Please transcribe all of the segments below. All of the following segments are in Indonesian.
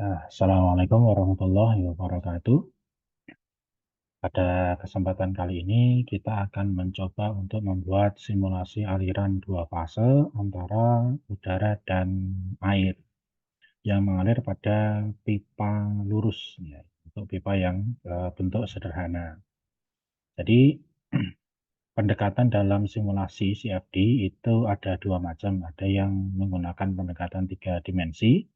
Assalamualaikum warahmatullahi wabarakatuh. Pada kesempatan kali ini kita akan mencoba untuk membuat simulasi aliran dua fase antara udara dan air yang mengalir pada pipa lurus, ya, untuk pipa yang bentuk sederhana. Jadi pendekatan dalam simulasi CFD itu ada dua macam, ada yang menggunakan pendekatan tiga dimensi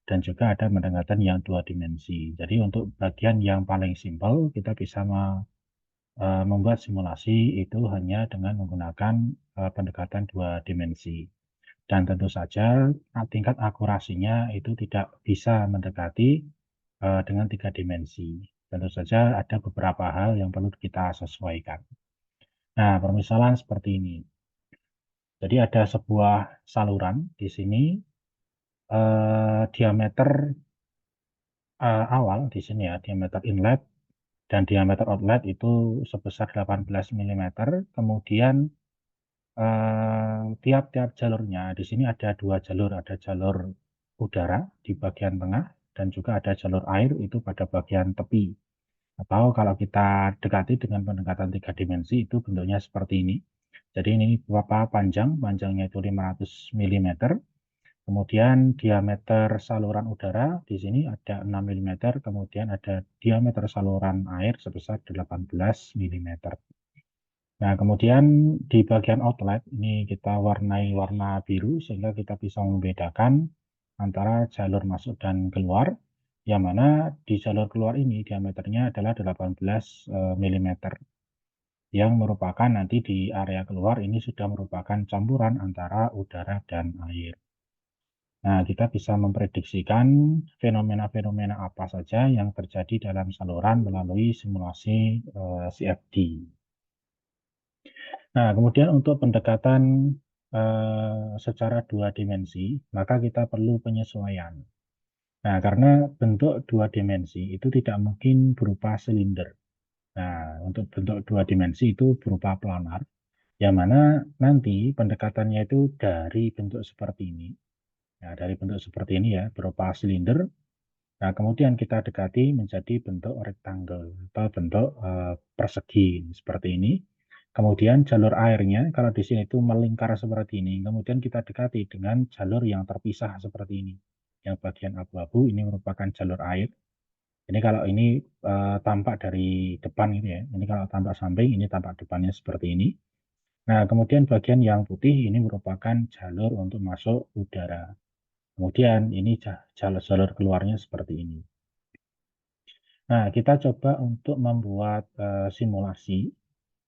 dan juga ada pendekatan yang dua dimensi. Jadi untuk bagian yang paling simpel kita bisa membuat simulasi itu hanya dengan menggunakan pendekatan dua dimensi. Dan tentu saja tingkat akurasinya itu tidak bisa mendekati dengan tiga dimensi. Tentu saja ada beberapa hal yang perlu kita sesuaikan. Nah, permisalan seperti ini. Jadi ada sebuah saluran di sini, diameter awal di sini ya, diameter inlet dan diameter outlet itu sebesar 18 mm. Kemudian tiap-tiap jalurnya di sini ada dua jalur, ada jalur udara di bagian tengah dan juga ada jalur air itu pada bagian tepi. Atau kalau kita dekati dengan pendekatan tiga dimensi itu bentuknya seperti ini. Jadi ini berapa panjangnya itu 500 mm. Kemudian diameter saluran udara di sini ada 6 mm, kemudian ada diameter saluran air sebesar 18 mm. Nah, kemudian di bagian outlet ini kita warnai warna biru sehingga kita bisa membedakan antara jalur masuk dan keluar, yang mana di jalur keluar ini diameternya adalah 18 mm, yang merupakan nanti di area keluar ini sudah merupakan campuran antara udara dan air. Nah, kita bisa memprediksikan fenomena-fenomena apa saja yang terjadi dalam saluran melalui simulasi CFD. Nah, kemudian untuk pendekatan secara dua dimensi, maka kita perlu penyesuaian. Nah, karena bentuk dua dimensi itu tidak mungkin berupa silinder. Nah, untuk bentuk dua dimensi itu berupa planar, yang mana nanti pendekatannya itu dari bentuk seperti ini. Nah, dari bentuk seperti ini ya, berupa silinder. Nah, kemudian kita dekati menjadi bentuk rectangle atau bentuk persegi seperti ini. Kemudian jalur airnya, kalau di sini itu melingkar seperti ini. Kemudian kita dekati dengan jalur yang terpisah seperti ini. Yang bagian abu-abu ini merupakan jalur air. Ini kalau ini tampak dari depan gitu ya. Ini kalau tampak samping, ini tampak depannya seperti ini. Nah, kemudian bagian yang putih ini merupakan jalur untuk masuk udara. Kemudian ini jalur keluarnya seperti ini. Nah, kita coba untuk membuat simulasi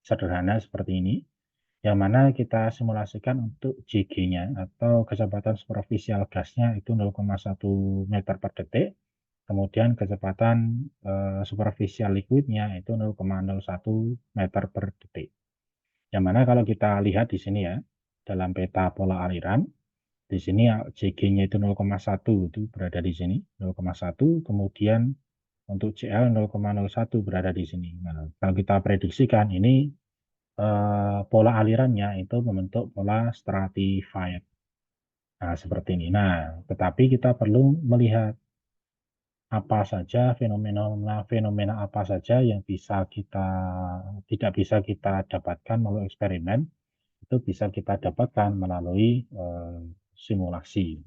sederhana seperti ini, yang mana kita simulasikan untuk JG-nya atau kecepatan superficial gasnya itu 0,1 meter per detik, kemudian kecepatan superficial liquidnya itu 0,01 meter per detik. Yang mana kalau kita lihat di sini ya, dalam peta pola aliran, di sini JG-nya itu 0,1 itu berada di sini, 0,1, kemudian untuk CL 0,01 berada di sini. Nah, kalau kita prediksikan ini pola alirannya itu membentuk pola stratified. Nah, seperti ini. Nah, tetapi kita perlu melihat apa saja fenomena apa saja yang tidak bisa kita dapatkan melalui eksperimen, itu bisa kita dapatkan melalui simulasi.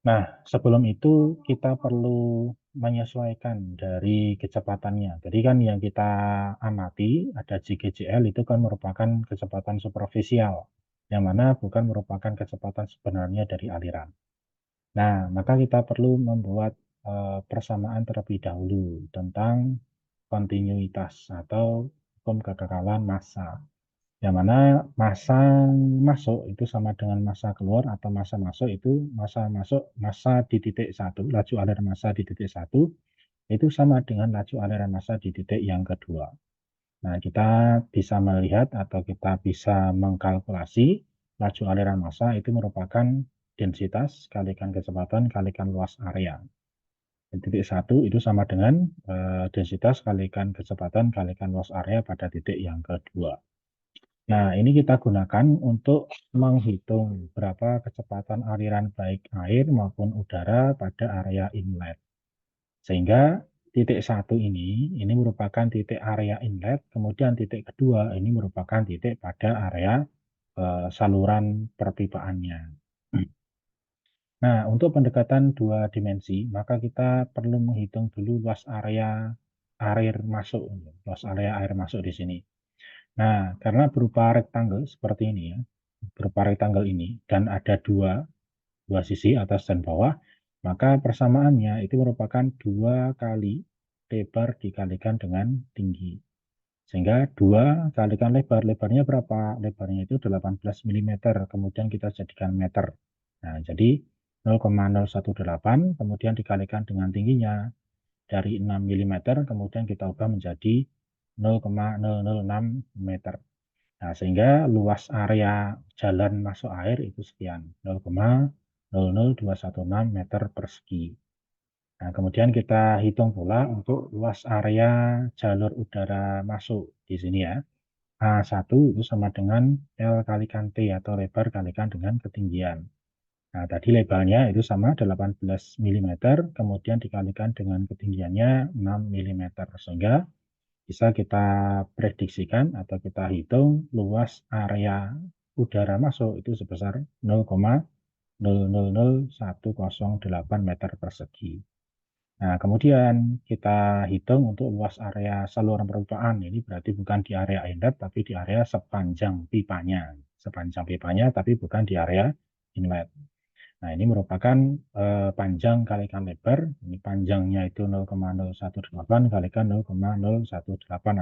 Nah, sebelum itu kita perlu menyesuaikan dari kecepatannya. Jadi kan yang kita amati ada JGJL itu kan merupakan kecepatan superficial, yang mana bukan merupakan kecepatan sebenarnya dari aliran. Nah, maka kita perlu membuat persamaan terlebih dahulu tentang kontinuitas atau hukum kekekalan massa. Yang mana massa masuk itu sama dengan massa keluar atau massa masuk itu massa masuk massa di titik satu, laju aliran massa di titik satu itu sama dengan laju aliran massa di titik yang kedua. Nah, kita bisa melihat atau kita bisa mengkalkulasi laju aliran massa itu merupakan densitas kalikan kecepatan kalikan luas area. Di titik satu itu sama dengan densitas kalikan kecepatan kalikan luas area pada titik yang kedua. Nah, ini kita gunakan untuk menghitung berapa kecepatan aliran baik air maupun udara pada area inlet. Sehingga titik satu ini merupakan titik area inlet, kemudian titik kedua ini merupakan titik pada area saluran perpipaannya. Nah, untuk pendekatan dua dimensi, maka kita perlu menghitung dulu luas area air masuk, luas area air masuk di sini. Nah, karena berupa rektangle seperti ini ya, berupa rektangle ini, dan ada dua sisi atas dan bawah, maka persamaannya itu merupakan 2 kali lebar dikalikan dengan tinggi. Sehingga 2 kalikan lebar, lebarnya berapa? Lebarnya itu 18 mm, kemudian kita jadikan meter. Nah, jadi 0,018, kemudian dikalikan dengan tingginya dari 6 mm, kemudian kita ubah menjadi 0,006 meter. Nah, sehingga luas area jalan masuk air itu sekian, 0,00216 meter persegi. Nah, kemudian kita hitung pula untuk luas area jalur udara masuk di sini ya. A1 itu sama dengan L kalikan T atau lebar kalikan dengan ketinggian. Nah, tadi lebarnya itu sama 18 mm, kemudian dikalikan dengan ketinggiannya 6 mm. Sehingga bisa kita prediksikan atau kita hitung luas area udara masuk itu sebesar 0,000108 meter persegi. Nah, kemudian kita hitung untuk luas area saluran perpipaan. Ini berarti bukan di area inlet, tapi di area sepanjang pipanya. Sepanjang pipanya, tapi bukan di area inlet. Nah, ini merupakan panjang kalikan lebar. Ini panjangnya itu 0,018 kalikan 0,018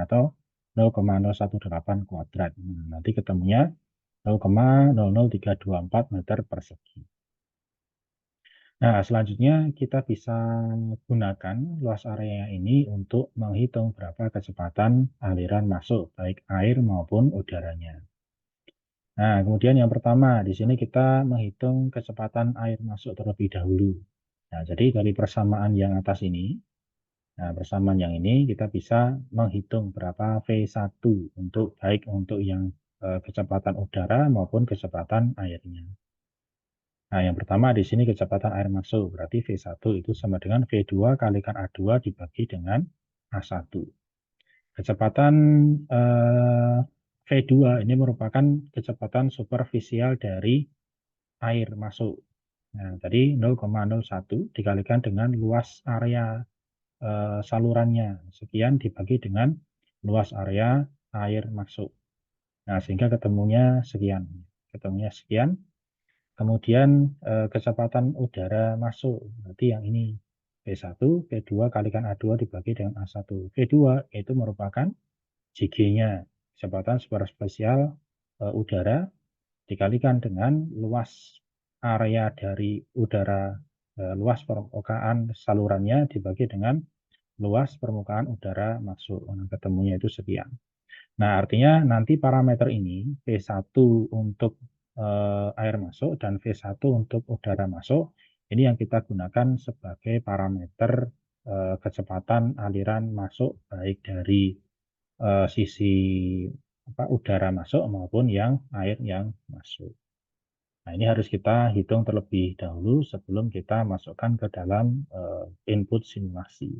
atau 0,018 kuadrat. Nah, nanti ketemunya 0,00324 meter persegi. Nah, selanjutnya kita bisa gunakan luas area ini untuk menghitung berapa kecepatan aliran masuk, baik air maupun udaranya. Nah, kemudian yang pertama, di sini kita menghitung kecepatan air masuk terlebih dahulu. Nah, jadi dari persamaan yang atas ini, nah, persamaan yang ini kita bisa menghitung berapa V1 untuk baik untuk yang kecepatan udara maupun kecepatan airnya. Nah, yang pertama di sini kecepatan air masuk, berarti V1 itu sama dengan V2 kalikan A2 dibagi dengan A1. Kecepatan V2 ini merupakan kecepatan superficial dari air masuk. Nah, tadi 0,01 dikalikan dengan luas area salurannya. Sekian dibagi dengan luas area air masuk. Nah, sehingga ketemunya sekian. Ketemunya sekian. Kemudian kecepatan udara masuk, berarti yang ini V1, V2 kalikan A2 dibagi dengan A1. V2 itu merupakan JG-nya, kecepatan superficial udara dikalikan dengan luas area dari udara, luas permukaan salurannya dibagi dengan luas permukaan udara masuk. Nah, ketemunya itu sekian. Nah, artinya nanti parameter ini V1 untuk air masuk dan V1 untuk udara masuk, ini yang kita gunakan sebagai parameter kecepatan aliran masuk baik dari sisi udara masuk maupun yang air yang masuk. Nah, ini harus kita hitung terlebih dahulu sebelum kita masukkan ke dalam input simulasi.